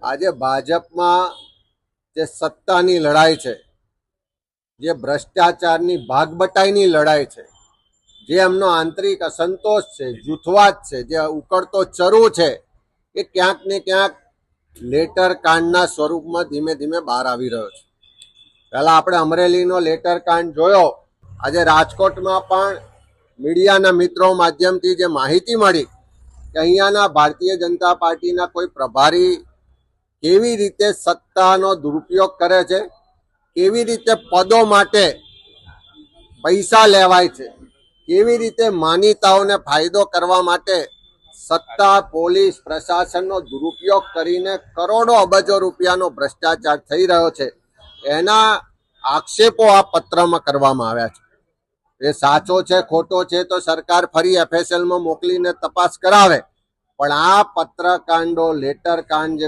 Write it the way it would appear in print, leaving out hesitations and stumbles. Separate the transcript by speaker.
Speaker 1: આજે ભાજપમાં જે સત્તાની લડાઈ છે, જે ભ્રષ્ટાચારની ભાગબટાઈની લડાઈ છે, જે એમનો આંતરિક અસંતોષ છે, જૂથવાદ છે, જે ઉકળતો ચરુ છે, એ ક્યાંક ને ક્યાંક લેટર કાંડના સ્વરૂપમાં ધીમે ધીમે બહાર આવી રહ્યો છે. પહેલા આપણે અમરેલીનો લેટર કાંડ જોયો. આજે રાજકોટમાં પણ મીડિયાના મિત્રો માધ્યમથી જે માહિતી મળી કે અહીંયાના ભારતીય જનતા પાર્ટીના કોઈ પ્રભારી કેવી રીતે સત્તાનો દુરુપયોગ કરે છે, કેવી રીતે પદો માટે પૈસા લેવાય છે, કેવી રીતે માનીતાઓને ફાયદો કરવા માટે સત્તા, પોલીસ, પ્રશાસનનો દુરુપયોગ કરીને કરોડો અબજો રૂપિયાનો ભ્રષ્ટાચાર થઈ રહ્યો છે, એના આક્ષેપો આ પત્રમાં કરવામાં આવ્યા છે. એ સાચો છે ખોટો છે તો સરકાર ફરી FSLમાં મોકલીને તપાસ કરાવે, પણ આ પત્રકાંડો, લેટર કાંડ જે